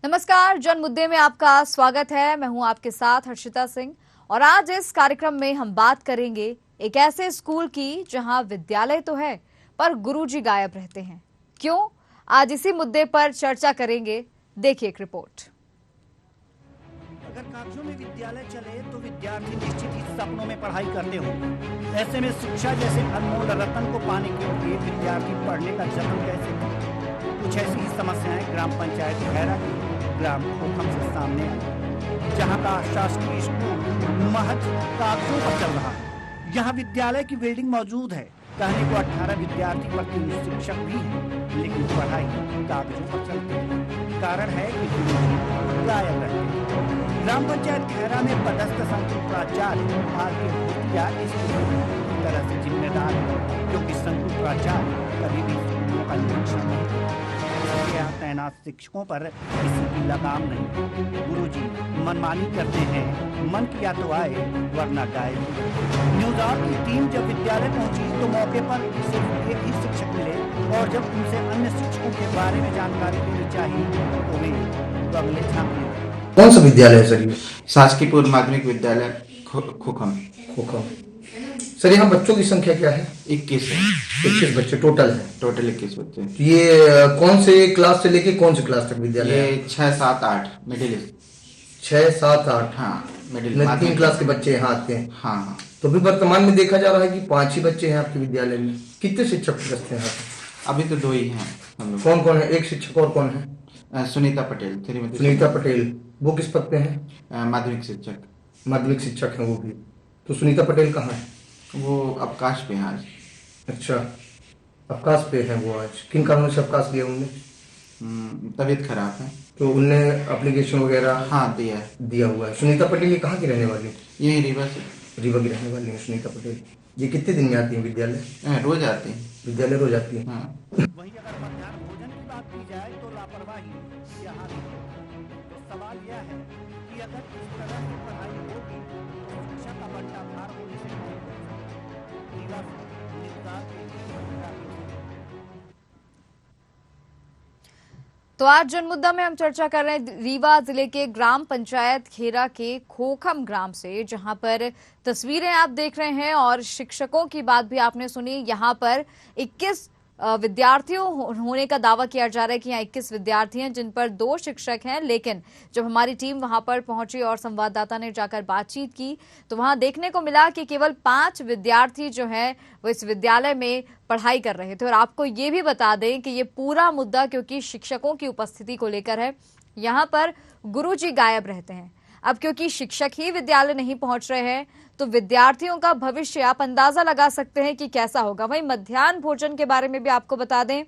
नमस्कार, जन मुद्दे में आपका स्वागत है। मैं हूं आपके साथ हर्षिता सिंह और आज इस कार्यक्रम में हम बात करेंगे एक ऐसे स्कूल की जहां विद्यालय तो है पर गुरुजी गायब रहते हैं। क्यों? आज इसी मुद्दे पर चर्चा करेंगे। देखिए एक रिपोर्ट। अगर कागजों में विद्यालय चले तो विद्यार्थी निश्चित ही सपनों में पढ़ाई करते होंगे। ऐसे में शिक्षा जैसे अनमोल रत्न को पाने के लिए विद्यार्थी पढ़ने का जतन कैसे करें? कुछ ऐसी ही समस्याएं ग्राम पंचायत खैरा के ग्राम खोखम से सामने आई, जहां का शासकीय स्कूल महज कागजों पर चल रहा है। यहाँ विद्यालय की बिल्डिंग मौजूद है, कहने को 18 विद्यार्थी प्रतिदिन शिक्षक भी हैं, लेकिन पढ़ाई कागजों पर चलती है। कारण है कि गुरुजी गायब रहते हैं। ग्राम पंचायत खैरा में पदस्थ संकुल प्राचार्य आर.के. भूतिया इसके पूरी तरह से जिम्मेदार है, क्योंकि संकुल प्राचार्य कभी भी स्कूलों का निरीक्षण नहीं करते। इसके यहाँ तैनात शिक्षकों पर किसी की लगाम नहीं। गुरुजी मनमानी करते हैं, मन किया तो आए वरना गायब। न्यूज आवर की टीम जब विद्यालय पहुंची तो मौके पर सिर्फ एक ही शिक्षक मिले और जब उनसे अन्य शिक्षकों के बारे में जानकारी लेनी चाहिए तो वे बगले झांकने लगे। कौन सा विद्यालय है सर ये? शासकीय पूर्व माध्यमिक विद्यालय खोखम। खोखम। सर यहाँ बच्चों की संख्या क्या है? 21 है। 21 बच्चे टोटल है। टोटल 21 बच्चे। ये कौन से क्लास से लेके कौन से क्लास तक विद्यालय है? ये 6, 7, 8 मिडिल। 6, 7, 8। हाँ मिडिल। 3 क्लास के बच्चे यहाँ आते हैं। हाँ। तो भी वर्तमान में देखा जा रहा है कि 5 ही बच्चे हैं आपके विद्यालय में। कितने शिक्षक उपस्थित हैं यहाँ पे? अभी तो 2 ही हैं हम लोग। कौन कौन है? एक शिक्षक और कौन है? सुनीता पटेल। सुनीता पटेल। वो किस पद पे है? माध्यमिक शिक्षक। माध्यमिक शिक्षक है वो भी। तो सुनीता पटेल कहाँ है? वो अवकाश पे है आज। अच्छा, अवकाश पे है वो आज। किन कारणों से अवकाश लिया उन्होंने? तबीयत खराब है। तो उनने एप्लीकेशन वगैरह हाँ दिया हुआ है। सुनीता पटेल ये कहाँ की रहने वाली है? यही रीवा की रहने वाली है सुनीता पटेल। ये कितने दिन में आती है विद्यालय? रोज आती है। विद्यालय रोज आती है। हाँ। वहीं अगर मध्याह्न भोजन की बात की जाए तो लापरवाही यहाँ भी है। तो सवाल यह है कि अगर इस तरह की पढ़ाई होगी तो शिक्षा का बंटा भार होने से नहीं होगा। रीवा से निस्तार के लिए महिला की तो आज जनमुद्दा में हम चर्चा कर रहे हैं रीवा जिले के ग्राम पंचायत खेरा के खोखम ग्राम से, जहां पर तस्वीरें आप देख रहे हैं और शिक्षकों की बात भी आपने सुनी। यहां पर 21 विद्यार्थियों होने का दावा किया जा रहा है कि यहाँ 21 विद्यार्थी हैं, जिन पर 2 शिक्षक हैं। लेकिन जब हमारी टीम वहां पर पहुंची और संवाददाता ने जाकर बातचीत की तो वहां देखने को मिला कि केवल 5 विद्यार्थी जो हैं वो इस विद्यालय में पढ़ाई कर रहे थे। और आपको ये भी बता दें कि ये पूरा मुद्दा क्योंकि शिक्षकों की उपस्थिति को लेकर है। यहाँ पर गुरुजी गायब रहते हैं। अब क्योंकि शिक्षक ही विद्यालय नहीं पहुंच रहे हैं तो विद्यार्थियों का भविष्य आप अंदाजा लगा सकते हैं कि कैसा होगा। वहीं मध्याह्न भोजन के बारे में भी आपको बता दें,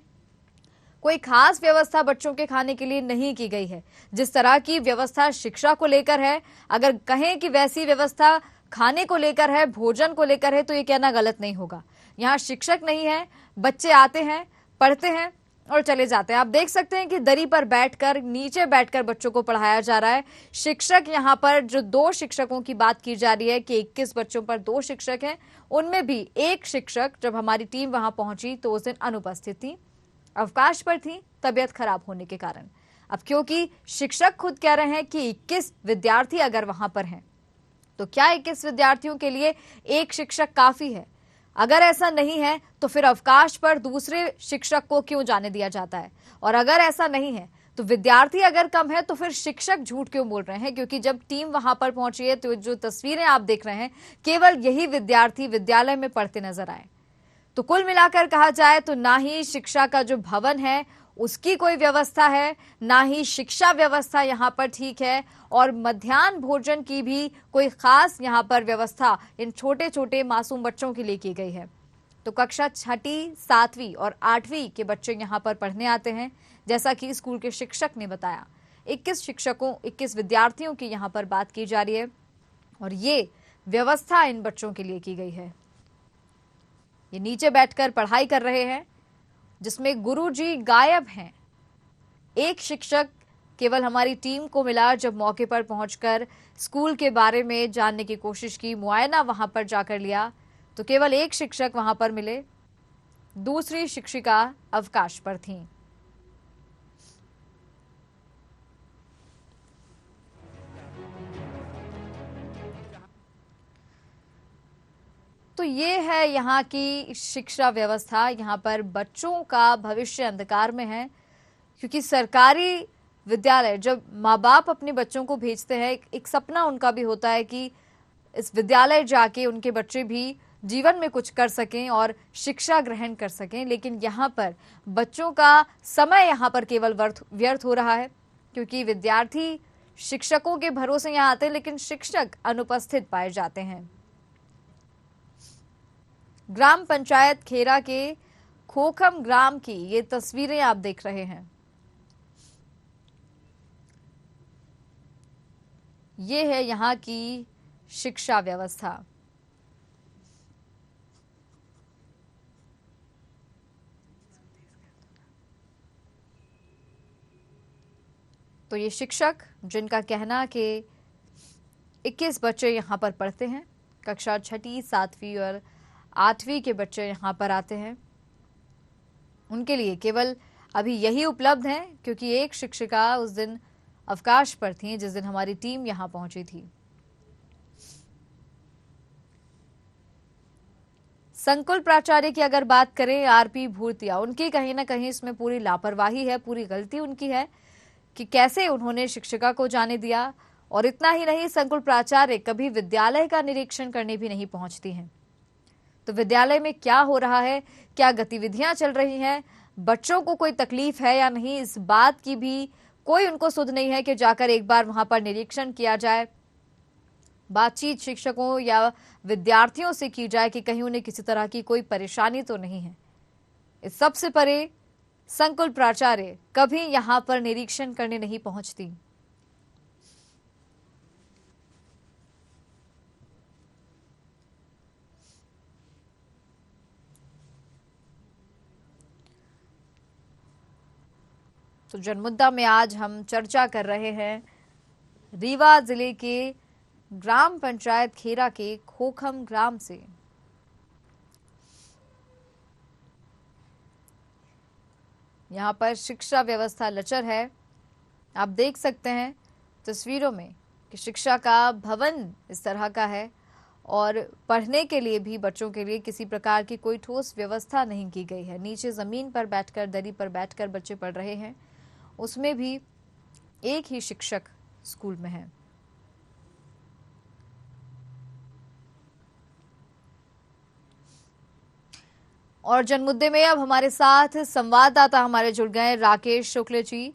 कोई खास व्यवस्था बच्चों के खाने के लिए नहीं की गई है। जिस तरह की व्यवस्था शिक्षा को लेकर है, अगर कहें कि वैसी व्यवस्था खाने को लेकर है, भोजन को लेकर है, तो ये कहना गलत नहीं होगा। यहाँ शिक्षक नहीं है, बच्चे आते हैं, पढ़ते हैं और चले जाते हैं। आप देख सकते हैं कि दरी पर बैठकर, नीचे बैठकर बच्चों को पढ़ाया जा रहा है। शिक्षक यहाँ पर जो 2 शिक्षकों की बात की जा रही है कि 21 बच्चों पर 2 शिक्षक हैं, उनमें भी एक शिक्षक जब हमारी टीम वहां पहुंची तो उस दिन अनुपस्थित थी, अवकाश पर थी तबीयत खराब होने के कारण। अब क्योंकि शिक्षक खुद कह रहे हैं कि 21 विद्यार्थी अगर वहां पर हैं तो क्या 21 विद्यार्थियों के लिए एक शिक्षक काफी है? अगर ऐसा नहीं है तो फिर अवकाश पर दूसरे शिक्षक को क्यों जाने दिया जाता है? और अगर ऐसा नहीं है तो विद्यार्थी अगर कम है तो फिर शिक्षक झूठ क्यों बोल रहे हैं? क्योंकि जब टीम वहां पर पहुंची है तो जो तस्वीरें आप देख रहे हैं, केवल यही विद्यार्थी विद्यालय में पढ़ते नजर आए। तो कुल मिलाकर कहा जाए तो ना ही शिक्षा का जो भवन है उसकी कोई व्यवस्था है, ना ही शिक्षा व्यवस्था यहाँ पर ठीक है, और मध्याह्न भोजन की भी कोई खास यहाँ पर व्यवस्था इन छोटे छोटे मासूम बच्चों के लिए की गई है। तो कक्षा 6ठी, 7वीं और 8वीं के बच्चे यहाँ पर पढ़ने आते हैं। जैसा कि स्कूल के शिक्षक ने बताया, 21 विद्यार्थियों की यहाँ पर बात की जा रही है और ये व्यवस्था इन बच्चों के लिए की गई है। ये नीचे बैठकर पढ़ाई कर रहे हैं, जिसमें गुरुजी गायब हैं। एक शिक्षक केवल हमारी टीम को मिला जब मौके पर पहुंचकर स्कूल के बारे में जानने की कोशिश की, मुआयना वहां पर जाकर लिया, तो केवल एक शिक्षक वहां पर मिले, दूसरी शिक्षिका अवकाश पर थीं। तो ये है यहाँ की शिक्षा व्यवस्था। यहाँ पर बच्चों का भविष्य अंधकार में है, क्योंकि सरकारी विद्यालय जब माँ बाप अपने बच्चों को भेजते हैं, एक सपना उनका भी होता है कि इस विद्यालय जाके उनके बच्चे भी जीवन में कुछ कर सकें और शिक्षा ग्रहण कर सकें। लेकिन यहाँ पर बच्चों का समय यहाँ पर केवल व्यर्थ हो रहा है, क्योंकि विद्यार्थी शिक्षकों के भरोसे यहाँ आते हैं, लेकिन शिक्षक अनुपस्थित पाए जाते हैं। ग्राम पंचायत खेरा के खोखम ग्राम की ये तस्वीरें आप देख रहे हैं। ये है यहाँ की शिक्षा व्यवस्था। तो ये शिक्षक, जिनका कहना कि 21 बच्चे यहाँ पर पढ़ते हैं, कक्षा 6ठी, 7वीं और 8वीं के बच्चे यहाँ पर आते हैं, उनके लिए केवल अभी यही उपलब्ध है, क्योंकि एक शिक्षिका उस दिन अवकाश पर थी जिस दिन हमारी टीम यहाँ पहुंची थी। संकुल प्राचार्य की अगर बात करें, आरपी भूर्तिया, उनकी कहीं ना कहीं इसमें पूरी लापरवाही है, पूरी गलती उनकी है कि कैसे उन्होंने शिक्षिका को जाने दिया। और इतना ही नहीं, संकुल प्राचार्य कभी विद्यालय का निरीक्षण करने भी नहीं पहुंचती हैं। तो विद्यालय में क्या हो रहा है, क्या गतिविधियां चल रही हैं, बच्चों को कोई तकलीफ है या नहीं, इस बात की भी कोई उनको सुध नहीं है कि जाकर एक बार वहां पर निरीक्षण किया जाए, बातचीत शिक्षकों या विद्यार्थियों से की जाए कि कहीं उन्हें किसी तरह की कोई परेशानी तो नहीं है। इस सबसे परे संकुल प्राचार्य कभी यहां पर निरीक्षण करने नहीं पहुंचती। तो जनमुद्दा में आज हम चर्चा कर रहे हैं रीवा जिले के ग्राम पंचायत खेरा के खोखम ग्राम से। यहाँ पर शिक्षा व्यवस्था लचर है। आप देख सकते हैं तस्वीरों में कि शिक्षा का भवन इस तरह का है और पढ़ने के लिए भी बच्चों के लिए किसी प्रकार की कोई ठोस व्यवस्था नहीं की गई है। नीचे जमीन पर बैठकर, दरी पर बैठकर बच्चे पढ़ रहे हैं, उसमें भी एक ही शिक्षक स्कूल में है। और जनमुद्दे में अब हमारे साथ संवाददाता हमारे जुड़ गए राकेश शुक्ल जी।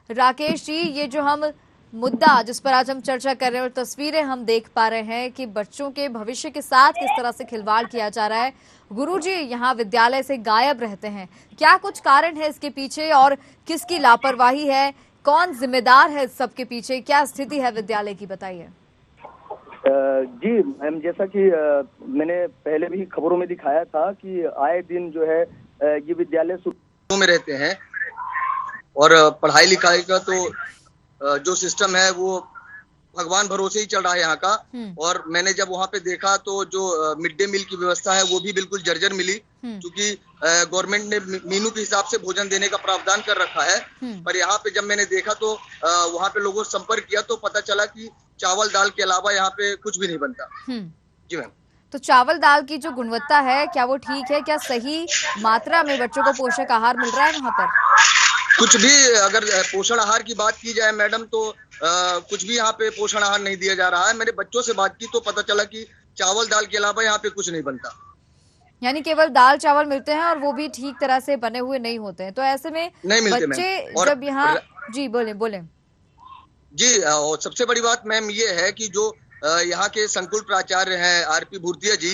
राकेश जी, ये जो हम मुद्दा जिस पर आज हम चर्चा कर रहे हैं और तस्वीरें हम देख पा रहे हैं कि बच्चों के भविष्य के साथ किस तरह से खिलवाड़ किया जा रहा है, गुरुजी यहाँ विद्यालय से गायब रहते हैं, क्या कुछ कारण है इसके पीछे और किसकी लापरवाही है, कौन जिम्मेदार है इस सब के पीछे, क्या स्थिति है विद्यालय की, बताइए। जी मैम, जैसा कि मैंने पहले भी खबरों में दिखाया था कि आए दिन जो है ये विद्यालय में रहते हैं और पढ़ाई लिखाई का तो जो सिस्टम है वो भगवान भरोसे ही चल रहा है यहाँ का। और मैंने जब वहाँ पे देखा तो जो मिड डे मील की व्यवस्था है वो भी बिल्कुल जर्जर मिली, क्योंकि गवर्नमेंट ने मीनू के हिसाब से भोजन देने का प्रावधान कर रखा है। पर यहाँ पे जब मैंने देखा तो वहाँ पे लोगों से संपर्क किया तो पता चला कि चावल दाल के अलावा यहाँ पे कुछ भी नहीं बनता। जी मैम। तो चावल दाल की जो गुणवत्ता है, क्या वो ठीक है, क्या सही मात्रा में बच्चों को पोषक आहार मिल रहा है वहाँ पर? कुछ भी अगर पोषण आहार की बात की जाए मैडम तो कुछ भी यहाँ पे पोषण आहार नहीं दिया जा रहा है। मैंने बच्चों से बात की तो पता चला कि चावल दाल के अलावा यहाँ पे कुछ नहीं बनता, यानी केवल दाल चावल मिलते हैं और वो भी ठीक तरह से बने हुए नहीं होते हैं। तो ऐसे में नहीं मिलते बच्चे जब यहाँ, जी बोले जी। और सबसे बड़ी बात मैम ये है कि जो यहाँ के संकुल प्राचार्य हैं आरपी भूर्तिया जी,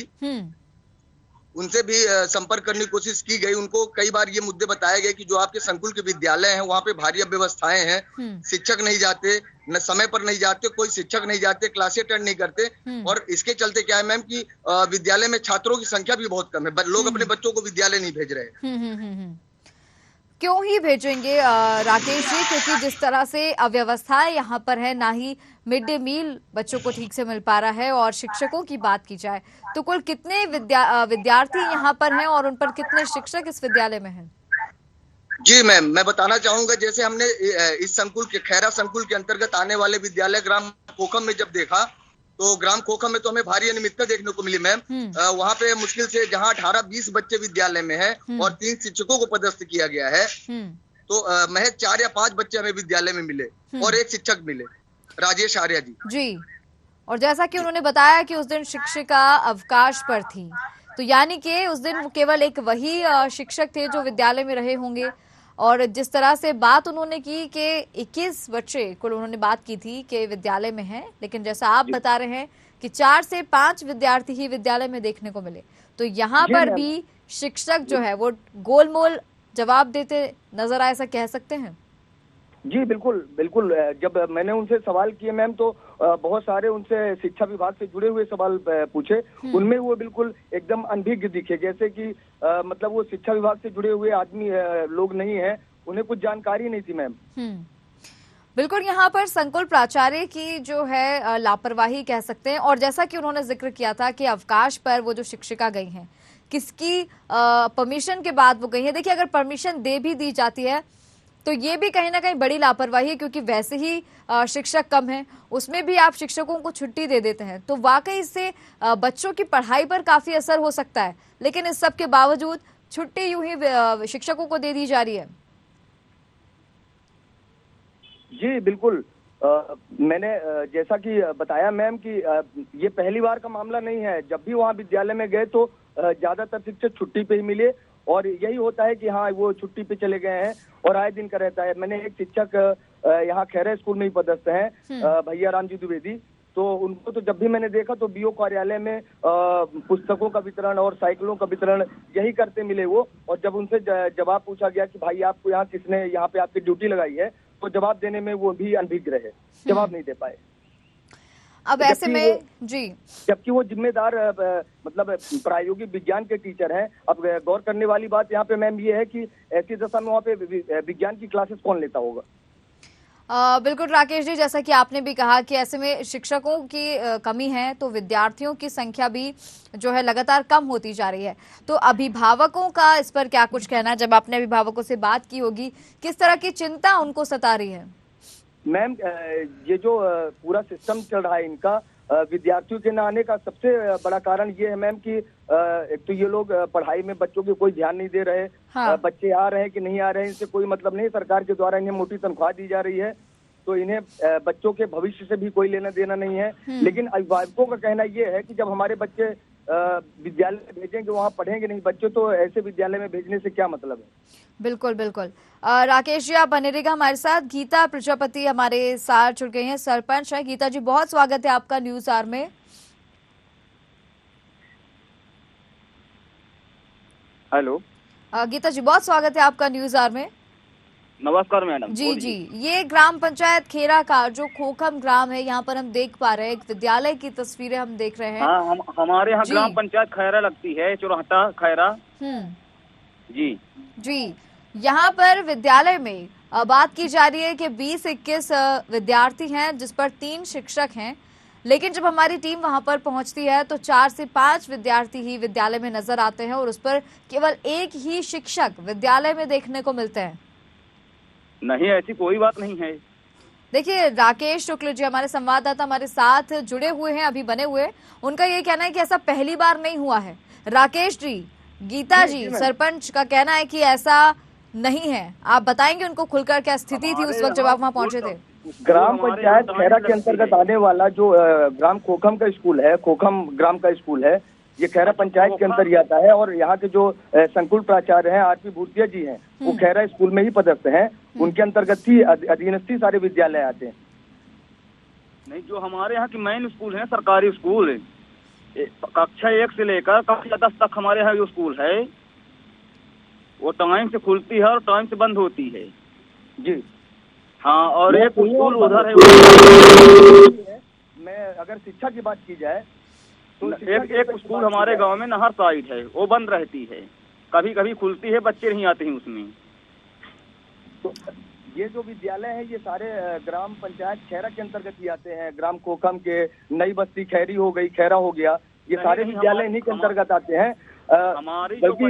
उनसे भी संपर्क करने की कोशिश की गई। उनको कई बार ये मुद्दे बताए गए कि जो आपके संकुल के विद्यालय हैं वहाँ पे भारी अव्यवस्थाएं हैं, शिक्षक नहीं जाते, न समय पर नहीं जाते, कोई शिक्षक नहीं जाते, क्लासें अटेंड नहीं करते। और इसके चलते क्या है मैम कि विद्यालय में छात्रों की संख्या भी बहुत कम है, लोग अपने बच्चों को विद्यालय नहीं भेज रहे हैं। क्यों ही भेजेंगे राकेश जी, क्योंकि जिस तरह से अव्यवस्थाएं यहाँ पर है, ना ही मिड डे मील बच्चों को ठीक से मिल पा रहा है। और शिक्षकों की बात की जाए तो कुल कितने विद्यार्थी यहाँ पर हैं और उन पर कितने शिक्षक इस विद्यालय में हैं? जी मैम, मैं बताना चाहूंगा, जैसे हमने इस संकुल के खैरा संकुल के अंतर्गत आने वाले विद्यालय ग्राम खोखम में जब देखा तो ग्राम खोखम में तो हमें भारी अनियमितता देखने को मिली मैम। वहाँ पे मुश्किल से जहाँ 18-20 बच्चे विद्यालय में हैं और 3 शिक्षकों को पदस्थ किया गया है, तो महज 4 या 5 बच्चे हमें विद्यालय में मिले और 1 शिक्षक मिले, राजेश आर्या जी। और जैसा कि उन्होंने बताया कि उस दिन शिक्षिका अवकाश पर थी, तो यानी कि उस दिन केवल एक वही शिक्षक थे जो विद्यालय में रहे होंगे। और जिस तरह से बात उन्होंने की कि 21 बच्चे कुल उन्होंने बात की थी कि विद्यालय में हैं, लेकिन जैसा आप बता रहे हैं कि 4 से 5 विद्यार्थी ही विद्यालय में देखने को मिले, तो यहाँ पर भी शिक्षक जो है वो गोलमोल जवाब देते नजर आए, ऐसा कह सकते हैं? जी बिल्कुल बिल्कुल। जब मैंने उनसे सवाल किए मैम, तो बहुत सारे उनसे शिक्षा विभाग से जुड़े हुए सवाल पूछे। उनमें वो बिल्कुल एकदम अनभिज्ञ दिखे, जैसे कि मतलब वो शिक्षा विभाग से जुड़े हुए आदमी लोग नहीं है, उन्हें कुछ जानकारी नहीं थी मैम। बिल्कुल, यहाँ पर संकुल प्राचार्य की जो है लापरवाही कह सकते हैं। और जैसा कि उन्होंने जिक्र किया था कि अवकाश पर वो जो शिक्षिका गई हैं, किसकी परमिशन के बाद वो गई है। देखिए, अगर परमिशन दे भी दी जाती है तो ये भी कहीं ना कहीं बड़ी लापरवाही है, क्योंकि वैसे ही शिक्षक कम हैं, उसमें भी आप शिक्षकों को छुट्टी दे देते हैं, तो वाकई इससे बच्चों की पढ़ाई पर काफी असर हो सकता है। लेकिन इस सब के बावजूद छुट्टी यूं ही शिक्षकों को दे दी जा रही है। जी बिल्कुल। मैंने जैसा कि बताया मैम कि ये पहली बार का मामला नहीं है। जब भी वहाँ विद्यालय में गए तो ज्यादातर शिक्षक छुट्टी पे ही मिले, और यही होता है कि हाँ वो छुट्टी पे चले गए हैं और आए दिन का रहता है। मैंने एक शिक्षक यहाँ खैरा स्कूल में ही पदस्थ हैं, भैया राम जी द्विवेदी, तो उनको तो जब भी मैंने देखा तो बीओ कार्यालय में पुस्तकों का वितरण और साइकिलों का वितरण यही करते मिले वो। और जब उनसे जवाब पूछा गया कि भाई आपको यहाँ किसने यहाँ पे आपकी ड्यूटी लगाई है, तो जवाब देने में वो भी अनभिज्ञ रहे, जवाब नहीं दे पाए। अब ऐसे में जी, जबकि वो जिम्मेदार मतलब प्रायोगिक विज्ञान के टीचर हैं। अब गौर करने वाली बात यहाँ पे मैम ये है कि ऐसी दशा में वहाँ पे विज्ञान की क्लासेस कौन लेता होगा। बिल्कुल राकेश जी, जैसा कि आपने भी कहा कि ऐसे में शिक्षकों की कमी है, तो विद्यार्थियों की संख्या भी जो है लगातार कम होती जा रही है। तो अभिभावकों का इस पर क्या कुछ कहना है? जब आपने अभिभावकों से बात की होगी, किस तरह की चिंता उनको सता रही है? मैम ये जो पूरा सिस्टम चल रहा है इनका, विद्यार्थियों के न आने का सबसे बड़ा कारण ये है मैम कि एक तो ये लोग पढ़ाई में बच्चों के कोई ध्यान नहीं दे रहे। हाँ। बच्चे आ रहे हैं कि नहीं आ रहे हैं इनसे कोई मतलब नहीं। सरकार के द्वारा इन्हें मोटी तनख्वाह दी जा रही है, तो इन्हें बच्चों के भविष्य से भी कोई लेना देना नहीं है। लेकिन अभिभावकों का कहना ये है कि जब हमारे बच्चे विद्यालय भेजेंगे वहाँ पढ़ेंगे नहीं बच्चे, तो ऐसे विद्यालय में भेजने से क्या मतलब है। बिल्कुल बिल्कुल। राकेश जी, आप बने रहिएगा हमारे साथ। गीता प्रजापति हमारे साथ जुड़ गई हैं, सरपंच है। गीता जी, बहुत स्वागत है आपका न्यूज आवर में। हेलो गीता जी, बहुत स्वागत है आपका न्यूज आवर में। नमस्कार मैडम। जी जी, ये ग्राम पंचायत खेरा का जो खोखम ग्राम है, यहाँ पर हम देख पा रहे हैं एक विद्यालय की तस्वीरें हम देख रहे हैं। हाँ, हमारे यहाँ ग्राम पंचायत खैरा लगती है, चौराहटा खैरा। जी जी, यहाँ पर विद्यालय में बात की जा रही है कि 20-21 विद्यार्थी हैं, जिस पर 3 शिक्षक हैं। लेकिन जब हमारी टीम वहां पर पहुंचती है तो 4 से 5 विद्यार्थी ही विद्यालय में नजर आते हैं, और उस पर केवल एक ही शिक्षक विद्यालय में देखने को मिलते हैं। नहीं, ऐसी कोई बात नहीं है। देखिए, राकेश शुक्ल जी हमारे संवाददाता हमारे साथ जुड़े हुए हैं, अभी बने हुए। उनका ये कहना है कि ऐसा पहली बार नहीं हुआ है। राकेश जी, गीता जी सरपंच का कहना है कि ऐसा नहीं है। आप बताएंगे उनको खुलकर क्या स्थिति थी उस वक्त जब आप वहाँ पहुंचे थे? ग्राम पंचायत खैरा के अंतर्गत आने वाला जो ग्राम खोखम का स्कूल है, खोखम ग्राम का स्कूल है, ये खैरा पंचायत के अंतर्गत आता है। और यहाँ के जो संकुल प्राचार्य हैं आरपी भूतिया जी हैं, वो खैरा स्कूल में ही पदस्थ हैं। उनके अंतर्गत ही अधीनस्थ ही सारे विद्यालय आते हैं। नहीं, जो हमारे यहाँ की मेन स्कूल है सरकारी स्कूल, कक्षा 1 से लेकर कक्षा 10 तक हमारे यहाँ जो स्कूल है वो टाइम से खुलती है और टाइम से बंद होती है। जी हाँ, और एक स्कूल उधर है। मैं अगर शिक्षा की बात की जाए तो एक स्कूल हमारे गांव में नहर साइड है, वो बंद रहती है, कभी कभी खुलती है, बच्चे नहीं आते हैं उसमें। तो ये जो विद्यालय है ये सारे ग्राम पंचायत खैरा के अंतर्गत ही आते हैं। ग्राम खोखम के नई बस्ती खैरी हो गई, खैरा हो गया, ये सारे विद्यालय इन्हीं के अंतर्गत आते हैं। बल्कि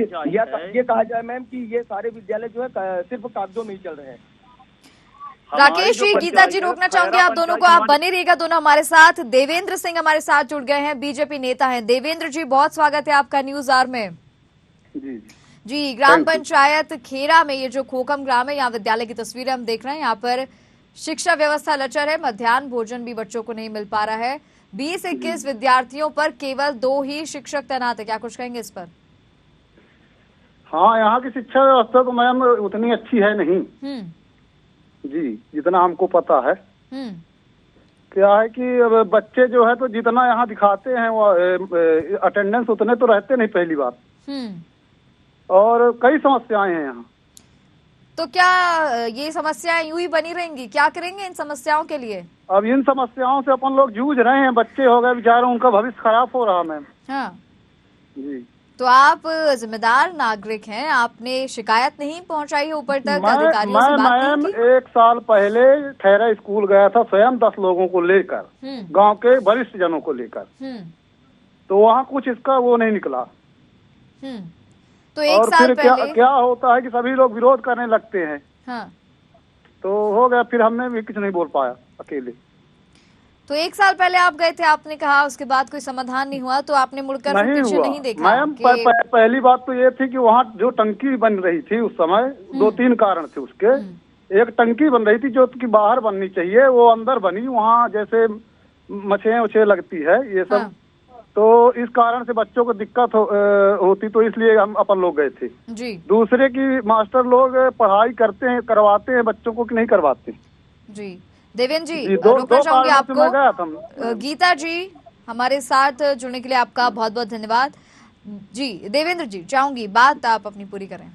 ये कहा जाए मैम कि ये सारे विद्यालय जो है सिर्फ कागजों में ही चल रहे हैं। राकेश जी, गीता जी, रोकना चाहूंगी आप दोनों को, आप बने रहिएगा दोनों हमारे साथ। देवेंद्र सिंह हमारे साथ जुड़ गए हैं, बीजेपी नेता हैं। देवेंद्र जी, बहुत स्वागत है आपका न्यूज आवर में। जी, ग्राम पंचायत खेरा में ये जो खोखम ग्राम है, यहाँ विद्यालय की तस्वीरें हम देख रहे हैं। यहाँ पर शिक्षा व्यवस्था लचर है, मध्याह्न भोजन भी बच्चों को नहीं मिल पा रहा है। 20-21 विद्यार्थियों पर केवल 2 ही शिक्षक तैनात है, क्या कुछ कहेंगे इस पर? हाँ, यहाँ की शिक्षा व्यवस्था तो मैम उतनी अच्छी है नहीं जी, जितना हमको पता है। क्या है कि अब बच्चे जो है तो जितना यहाँ दिखाते हैं वो अटेंडेंस उतने तो रहते नहीं पहली बार, और कई समस्याएं हैं यहाँ। तो क्या ये समस्याएं यूं ही बनी रहेंगी? क्या करेंगे इन समस्याओं के लिए? अब इन समस्याओं से अपन लोग जूझ रहे हैं, बच्चे हो गए बेचारे, उनका भविष्य खराब हो रहा मैम। हाँ जी, तो आप जिम्मेदार नागरिक हैं, आपने शिकायत नहीं पहुंचाई है ऊपर तक? अधिकारियों से बात मैम नहीं की? 1 साल पहले ठहरा स्कूल गया था स्वयं 10 लोगों को लेकर, गांव के वरिष्ठ जनों को लेकर, तो वहाँ कुछ इसका वो नहीं निकला। तो 1 और साल फिर पहले क्या होता है कि सभी लोग विरोध करने लगते हैं। हाँ, तो हो गया, फिर हमने भी कुछ नहीं बोल पाया अकेले। तो 1 साल पहले आप गए थे, आपने कहा उसके बाद कोई समाधान नहीं हुआ, तो आपने मुड़कर नहीं पीछे हुआ नहीं देखा मैम। पहली बात तो ये थी कि वहाँ जो टंकी बन रही थी उस समय 2-3 कारण थे उसके। एक टंकी बन रही थी जो कि बाहर बननी चाहिए, वो अंदर बनी, वहाँ जैसे मछलियाँ उछे लगती है ये सब। हाँ। तो इस कारण से बच्चों को दिक्कत होती, तो इसलिए हम अपन लोग गए थे जी। दूसरे की मास्टर लोग पढ़ाई करते हैं, करवाते हैं बच्चों को कि नहीं करवाते जी। देवेंद्र जी, दो रोकना चाहूंगी कारणों से मैं गया था। आपको। गीता जी, हमारे साथ जुड़ने के लिए आपका बहुत बहुत धन्यवाद। जी देवेंद्र जी, चाहूंगी बात आप अपनी पूरी करें।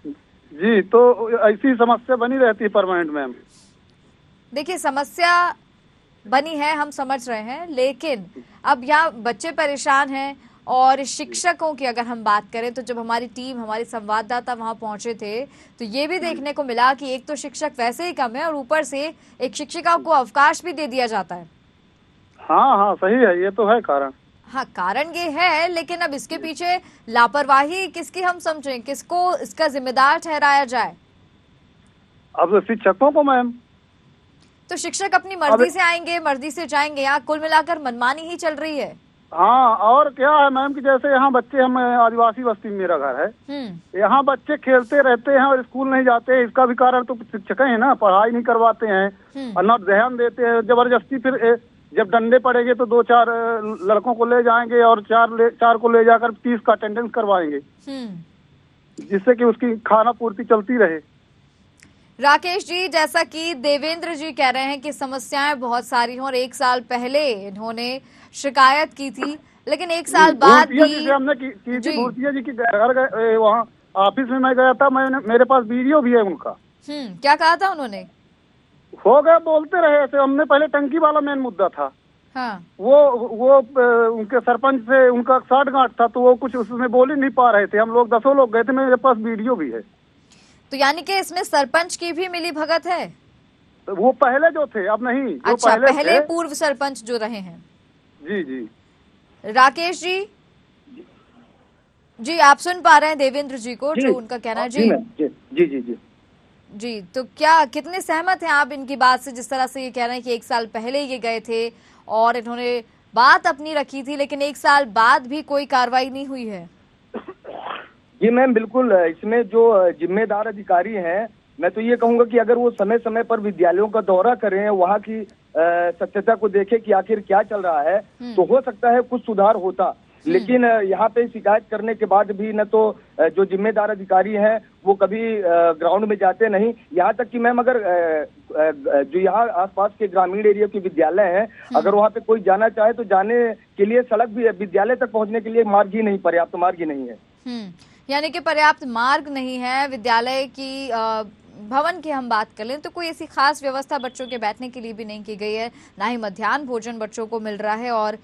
जी, तो ऐसी समस्या बनी रहती है परमानेंट मैम। देखिए, समस्या बनी है, हम समझ रहे हैं, लेकिन अब यहाँ बच्चे परेशान हैं। और शिक्षकों की अगर हम बात करें तो जब हमारी टीम, हमारे संवाददाता वहां पहुंचे थे तो ये भी देखने को मिला कि एक तो शिक्षक वैसे ही कम है और ऊपर से एक शिक्षिका को अवकाश भी दे दिया जाता है। हाँ हाँ, सही है, ये तो है कारण। हाँ, कारण ये है, लेकिन अब इसके पीछे लापरवाही किसकी हम समझें, किसको इसका जिम्मेदार ठहराया जाए? अब शिक्षकों को मैम। तो शिक्षक अपनी मर्जी से आएंगे, मर्जी से जाएंगे, यहाँ कुल मिलाकर मनमानी ही चल रही है। हाँ, और क्या है मैम कि जैसे यहाँ बच्चे, हम आदिवासी बस्ती में मेरा घर है, यहाँ बच्चे खेलते रहते हैं और स्कूल नहीं जाते हैं। इसका भी कारण तो शिक्षक है ना, पढ़ाई नहीं करवाते हैं और न ध्यान देते हैं। जबरदस्ती फिर जब डंडे पड़ेंगे तो 2-4 लड़कों को ले जाएंगे और 4 को ले जाकर 30 का अटेंडेंस करवाएंगे, जिससे कि उसकी खाना पूर्ति चलती रहे। राकेश जी, जैसा कि देवेंद्र जी कह रहे हैं कि समस्याएं बहुत सारी हैं और 1 साल पहले इन्होंने शिकायत की थी, लेकिन 1 साल बाद भी हमने की थी। भूतिया जी के घर गए, वहाँ ऑफिस में मैं गया था, मेरे पास वीडियो भी है उनका। क्या कहा था उन्होंने? हो गया, बोलते रहे ऐसे। हमने पहले टंकी वाला मेन मुद्दा था। हाँ। वो उनके सरपंच से उनका साठगांठ था, तो वो कुछ उसमें बोल ही नहीं पा रहे थे। हम लोग 10 लोग गए थे, मेरे पास वीडियो भी है। तो यानी कि इसमें सरपंच की भी मिली भगत है? तो वो पहले जो थे, अब नहीं। जो अच्छा, पहले थे, पूर्व सरपंच जो रहे हैं। जी जी। राकेश जी, जी आप सुन पा रहे हैं देवेंद्र जी को, जो उनका कहना है? जी जी जी जी जी। तो क्या, कितने सहमत हैं आप इनकी बात से, जिस तरह से ये कह रहे हैं कि 1 साल पहले ये गए थे और इन्होंने बात अपनी रखी थी, लेकिन 1 साल बाद भी कोई कार्रवाई नहीं हुई है? जी मैम, बिल्कुल। इसमें जो जिम्मेदार अधिकारी हैं, मैं तो ये कहूंगा कि अगर वो समय समय पर विद्यालयों का दौरा करें, वहाँ की सत्यता को देखें कि आखिर क्या चल रहा है, तो हो सकता है कुछ सुधार होता। लेकिन यहाँ पे शिकायत करने के बाद भी न तो जो जिम्मेदार अधिकारी हैं वो कभी ग्राउंड में जाते नहीं। यहाँ तक कि मैम, अगर जो यहाँ आसपास के ग्रामीण एरिया के विद्यालय हैं, अगर वहाँ पे कोई जाना चाहे तो जाने के लिए सड़क भी है, विद्यालय तक पहुँचने के लिए मार्ग ही नहीं, पर्याप्त मार्ग ही नहीं है। यानी कि पर्याप्त मार्ग नहीं है। विद्यालय की भवन की हम बात कर लें तो कोई ऐसी खास व्यवस्था बच्चों के बैठने के लिए भी नहीं की गई है, ना ही मध्याह्न भोजन बच्चों को मिल रहा है, और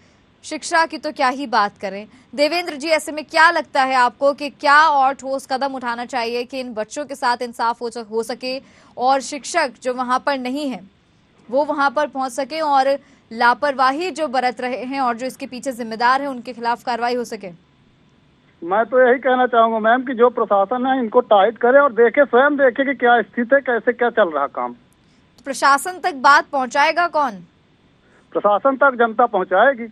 शिक्षा की तो क्या ही बात करें। देवेंद्र जी, ऐसे में क्या लगता है आपको कि क्या और ठोस कदम उठाना चाहिए कि इन बच्चों के साथ इंसाफ हो सके और शिक्षक जो वहां पर नहीं है वो वहां पर पहुंच सके और लापरवाही जो बरत रहे हैं और जो इसके पीछे जिम्मेदार है उनके खिलाफ कार्रवाई हो सके? मैं तो यही कहना चाहूंगा मैम कि जो प्रशासन है इनको टाइट करे और देखे, स्वयं देखे कि क्या स्थिति है, कैसे क्या चल रहा काम। प्रशासन तक बात पहुंचाएगा कौन? प्रशासन तक जनता पहुंचाएगी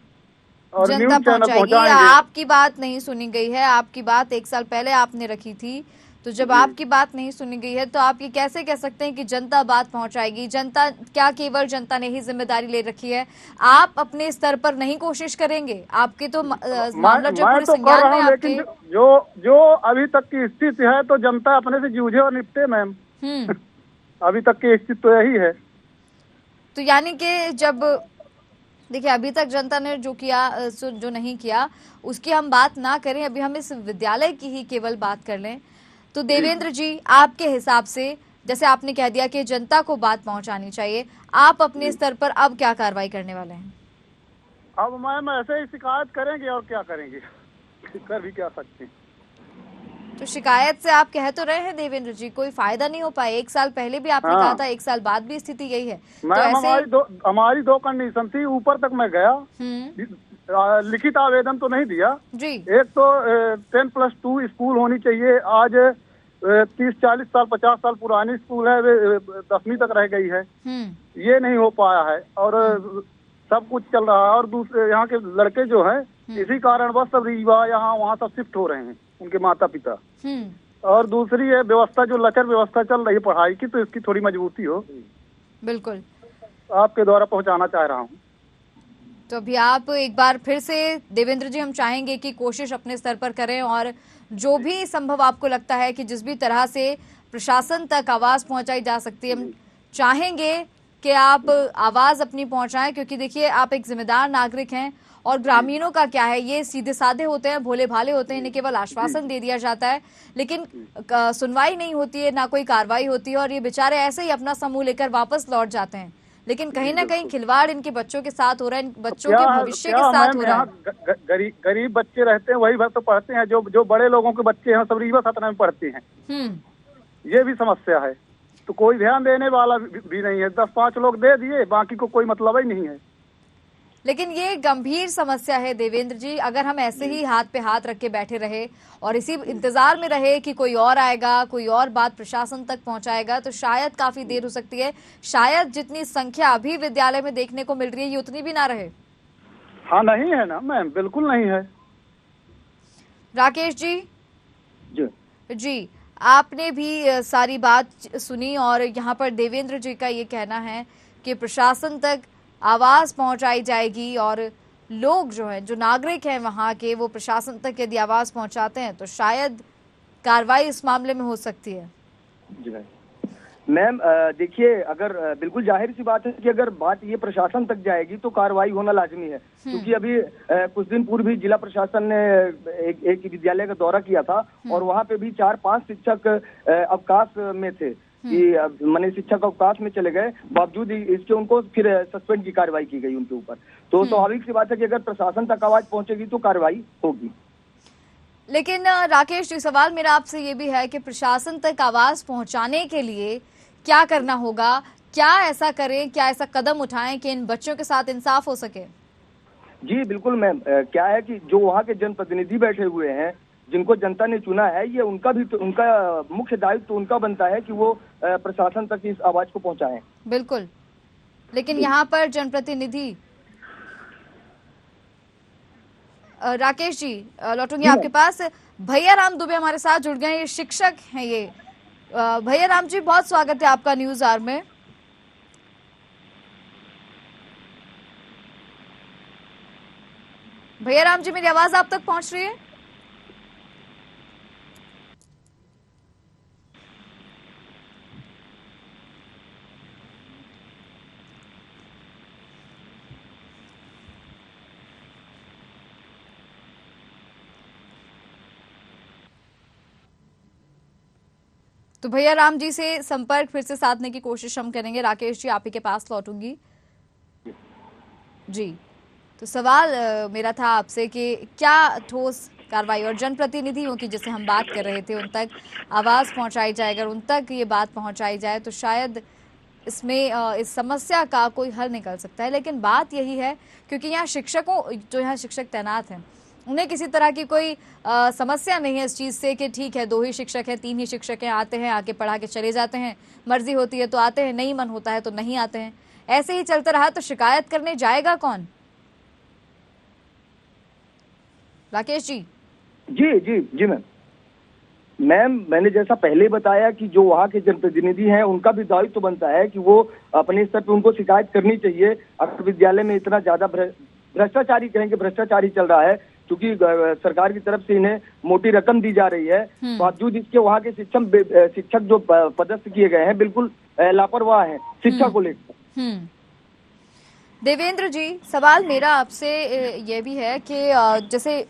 और जनता न्यूज चैनल पहुंचाएगी। पहुंचाएंगे। आपकी बात नहीं सुनी गई है, आपकी बात 1 साल पहले आपने रखी थी, तो जब आपकी बात नहीं सुनी गई है तो आप ये कैसे कह सकते हैं कि जनता बात पहुंचाएगी? जनता क्या केवल जनता ने ही जिम्मेदारी ले रखी है? आप अपने स्तर पर नहीं कोशिश करेंगे? आपके तो मामला जो मैं पूरे तो कर संज्ञान रहा में हूँ, आपके। लेकिन जो अभी तक की स्थिति है तो जनता अपने से जूझे और निपटे मैम। अभी तक की स्थिति तो यही है। तो यानी कि जब देखिए अभी तक जनता ने जो किया जो नहीं किया उसकी हम बात ना करें, अभी हम इस विद्यालय की ही केवल बात कर लें। तो देवेंद्र जी, आपके हिसाब से जैसे आपने कह दिया कि जनता को बात पहुंचानी चाहिए, आप अपने स्तर पर अब क्या कार्रवाई करने वाले हैं? अब मैम ऐसे ही शिकायत करेंगे और क्या करेंगे, कर भी क्या सकते हैं। तो शिकायत से आप कह तो रहे हैं देवेंद्र जी, कोई फायदा नहीं हो पाया। 1 साल पहले भी आपने कहा था, 1 साल बाद भी स्थिति यही है। तो ऐसे हमारी दो कंडीशन थी, ऊपर तक मैं गया, लिखित आवेदन तो नहीं दिया जी। एक तो 10+2 स्कूल होनी चाहिए। आज 30-40 साल 50 साल पुरानी स्कूल है, 10वीं तक रह गई है, ये नहीं हो पाया है और सब कुछ चल रहा है। और दूसरे यहाँ के लड़के जो हैं इसी कारण बस सब रीवा यहाँ वहाँ सब शिफ्ट हो रहे हैं, उनके माता पिता। और दूसरी है व्यवस्था, जो लचर व्यवस्था चल रही है पढ़ाई की, तो इसकी थोड़ी मजबूती हो। बिल्कुल आपके द्वारा पहुंचाना चाह रहा हूँ। तो अभी आप एक बार फिर से देवेंद्र जी, हम चाहेंगे कि कोशिश अपने स्तर पर करें और जो भी संभव आपको लगता है कि जिस भी तरह से प्रशासन तक आवाज पहुंचाई जा सकती है, हम चाहेंगे कि आप आवाज अपनी पहुंचाएं, क्योंकि देखिए आप एक जिम्मेदार नागरिक हैं और ग्रामीणों का क्या है, ये सीधे साधे होते हैं, भोले भाले होते हैं, इन्हें केवल आश्वासन दे दिया जाता है लेकिन सुनवाई नहीं होती है, ना कोई कार्रवाई होती है और ये बेचारे ऐसे ही अपना समूह लेकर वापस लौट जाते हैं। लेकिन कहीं ना कहीं खिलवाड़ इनके बच्चों के साथ हो रहा है, बच्चों के भविष्य के साथ हो रहा है। गरीब बच्चे रहते हैं, वही भर तो पढ़ते हैं, जो बड़े लोगों के बच्चे हैं सब रीवा सतना में पढ़ते हैं। ये भी समस्या है, तो कोई ध्यान देने वाला भी नहीं है। 10-5 लोग दे दिए, बाकी को कोई मतलब ही नहीं है। लेकिन ये गंभीर समस्या है देवेंद्र जी, अगर हम ऐसे ही हाथ पे हाथ रख के बैठे रहे और इसी इंतजार में रहे कि कोई और आएगा, कोई और बात प्रशासन तक पहुंचाएगा, तो शायद काफी देर हो सकती है। शायद जितनी संख्या अभी विद्यालय में देखने को मिल रही है ये उतनी भी ना रहे। हाँ, नहीं है ना मैम, बिल्कुल नहीं है। राकेश जी जी, आपने भी सारी बात सुनी और यहाँ पर देवेंद्र जी का ये कहना है कि प्रशासन तक आवाज पहुंचाई जाएगी और लोग जो हैं, जो नागरिक हैं वहां के, वो प्रशासन तक यदि आवाज पहुंचाते हैं तो शायद कार्रवाई इस मामले में हो सकती है। जी भाई, मैम देखिए, अगर बिल्कुल जाहिर सी बात है कि अगर बात ये प्रशासन तक जाएगी तो कार्रवाई होना लाजमी है, क्योंकि अभी कुछ दिन पूर्व भी जिला प्रशासन ने एक विद्यालय का दौरा किया था और वहाँ पे भी 4-5 शिक्षक अवकाश में थे कि माने शिक्षक अवकाश में चले गए, बावजूद इसके उनको फिर सस्पेंड की कार्रवाई की गई उनके ऊपर। तो स्वाभाविक सी बात है कि अगर प्रशासन तक आवाज पहुंचेगी तो कार्रवाई होगी। लेकिन राकेश जी, सवाल मेरा आपसे ये भी है कि प्रशासन तक आवाज पहुंचाने के लिए क्या करना होगा? क्या ऐसा करें, क्या ऐसा कदम उठाएं कि इन बच्चों के साथ इंसाफ हो सके? जी बिल्कुल मैम, क्या है कि जो वहाँ के जनप्रतिनिधि बैठे हुए हैं, जिनको जनता ने चुना है, ये उनका भी तो उनका मुख्य दायित्व तो उनका बनता है कि वो प्रशासन तक इस आवाज को पहुंचाएं। बिल्कुल, लेकिन यहाँ पर जनप्रतिनिधि राकेश जी, लौटूंगी आपके पास। भैया राम दुबे हमारे साथ जुड़ गए हैं, ये शिक्षक हैं। ये भैया राम जी, बहुत स्वागत है आपका न्यूज आवर में। भैया राम जी, मेरी आवाज आप तक पहुंच रही है? तो भैया राम जी से संपर्क फिर से साधने की कोशिश हम करेंगे। राकेश जी, आप ही के पास लौटूंगी। जी, तो सवाल मेरा था आपसे कि क्या ठोस कार्रवाई और जनप्रतिनिधियों की, जिससे हम बात कर रहे थे, उन तक आवाज पहुंचाई जाए, अगर उन तक ये बात पहुंचाई जाए तो शायद इसमें इस समस्या का कोई हल निकल सकता है। लेकिन बात यही है, क्योंकि यहाँ शिक्षकों, जो यहाँ शिक्षक तैनात हैं, उन्हें किसी तरह की कोई समस्या नहीं है इस चीज से कि ठीक है 2 ही शिक्षक हैं, 3 ही शिक्षक हैं, आते हैं आके पढ़ा के चले जाते हैं, मर्जी होती है तो आते हैं, नहीं मन होता है तो नहीं आते हैं, ऐसे ही चलता रहा तो शिकायत करने जाएगा कौन? राकेश जी। जी जी जी मैम, मैंने जैसा पहले बताया कि जो वहाँ के जनप्रतिनिधि हैं उनका भी दायित्व तो बनता है कि वो अपने स्तर पे उनको शिकायत करनी चाहिए। अगर विद्यालय में इतना ज्यादा भ्रष्टाचारी कहेंगे भ्रष्टाचारी चल रहा है, क्योंकि सरकार की तरफ से इन्हें मोटी रकम दी जा रही है, बावजूद इसके वहाँ के शिक्षक जो पदस्थ किए गए हैं बिल्कुल लापरवाह हैं शिक्षा को लेकर। देवेंद्र जी, सवाल मेरा आपसे ये भी है कि जैसे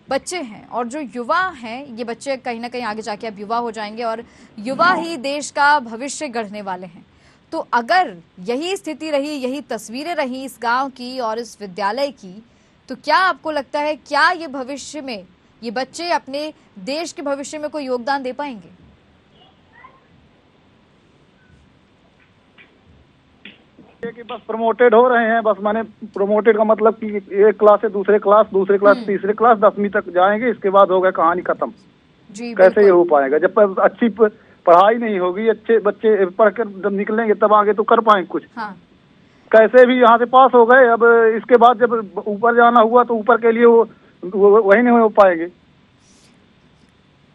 बच्चे हैं और जो युवा हैं, ये बच्चे कहीं ना कहीं आगे जाके अब युवा हो जाएंगे और युवा ही देश का भविष्य गढ़ने वाले हैं, तो अगर यही स्थिति रही, यही तस्वीरें रही इस गांव की और इस विद्यालय की, तो क्या आपको लगता है क्या ये भविष्य में ये बच्चे अपने देश के भविष्य में कोई योगदान दे पाएंगे? कि बस प्रमोटेड हो रहे हैं, बस माने प्रमोटेड का मतलब कि एक क्लास से दूसरे क्लास तीसरे क्लास 10वीं तक जाएंगे, इसके बाद हो गया कहानी खत्म। जी, कैसे ये हो पाएगा जब अच्छी पढ़ाई नहीं होगी, अच्छे बच्चे पढ़कर जब निकलेंगे तब आगे तो कर पाएंगे कुछ। हाँ। कैसे भी यहाँ से पास हो गए, अब इसके बाद जब ऊपर जाना हुआ तो ऊपर के लिए वो वही नहीं हो पाएंगे।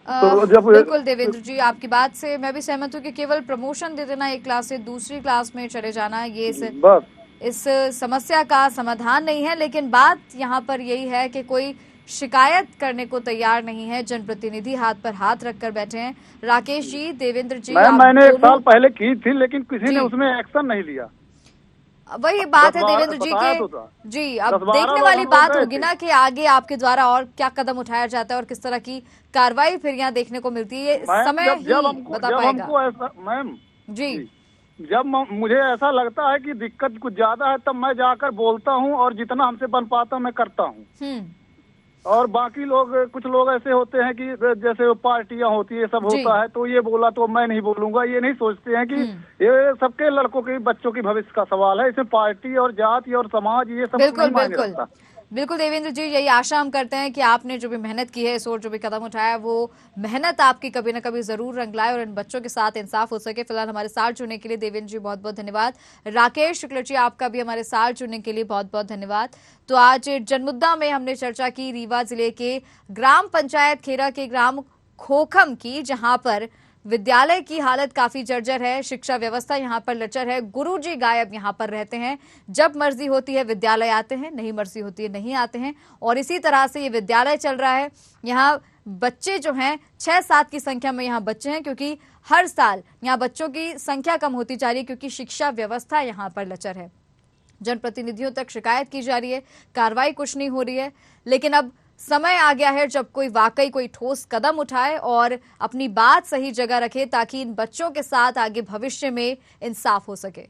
तो जब बिल्कुल देवेंद्र जी, आपकी बात से मैं भी सहमत हूँ कि केवल प्रमोशन दे देना एक क्लास से दूसरी क्लास में चले जाना ये इस समस्या का समाधान नहीं है। लेकिन बात यहाँ पर यही है कि कोई शिकायत करने को तैयार नहीं है, जनप्रतिनिधि हाथ पर हाथ रखकर बैठे हैं। राकेश जी, देवेंद्र जी, मैंने 1 साल पहले की थी लेकिन किसी ने उसमें एक्शन नहीं लिया। वही बात है देवेंद्र जी के जी, अब देखने वाली बात होगी ना कि आगे आपके द्वारा और क्या कदम उठाया जाता है और किस तरह की कार्रवाई फिर यहाँ देखने को मिलती है, समय ही बता पाएगा। मैम जी, जब मुझे ऐसा लगता है कि दिक्कत कुछ ज्यादा है तब मैं जाकर बोलता हूँ और जितना हमसे बन पाता मैं करता हूँ। और बाकी लोग, कुछ लोग ऐसे होते हैं कि जैसे वो पार्टियां होती है, सब होता है तो ये बोला तो मैं नहीं बोलूंगा, ये नहीं सोचते हैं कि ये सबके लड़कों के बच्चों की भविष्य का सवाल है, इसमें पार्टी और जाति और समाज ये सब बिल्कुल बिल्कुल बिल्कुल देवेंद्र जी, यही आशा हम करते हैं कि आपने जो भी मेहनत की है, इस ओर जो भी कदम उठाया, वो मेहनत आपकी कभी ना कभी जरूर रंग लाए और इन बच्चों के साथ इंसाफ हो सके। फिलहाल हमारे साथ जुड़ने के लिए देवेंद्र जी बहुत बहुत धन्यवाद। राकेश शुक्ल जी, आपका भी हमारे साथ जुड़ने के लिए बहुत बहुत धन्यवाद। तो आज जनमुद्दा में हमने चर्चा की रीवा जिले के ग्राम पंचायत खेरा के ग्राम खोखम की, जहां पर विद्यालय की हालत काफी जर्जर है, शिक्षा व्यवस्था यहाँ पर लचर है, गुरुजी गायब यहाँ पर रहते हैं, जब मर्जी होती है विद्यालय आते हैं, नहीं मर्जी होती है नहीं आते हैं, और इसी तरह से ये विद्यालय चल रहा है। यहाँ बच्चे जो हैं 6-7 की संख्या में यहाँ बच्चे हैं, क्योंकि हर साल यहाँ बच्चों की संख्या कम होती जा रही है, क्योंकि शिक्षा व्यवस्था यहाँ पर लचर है। जनप्रतिनिधियों तक शिकायत की जा रही है, कार्रवाई कुछ नहीं हो रही है, लेकिन अब समय आ गया है जब कोई वाकई कोई ठोस कदम उठाए और अपनी बात सही जगह रखे, ताकि इन बच्चों के साथ आगे भविष्य में इंसाफ हो सके।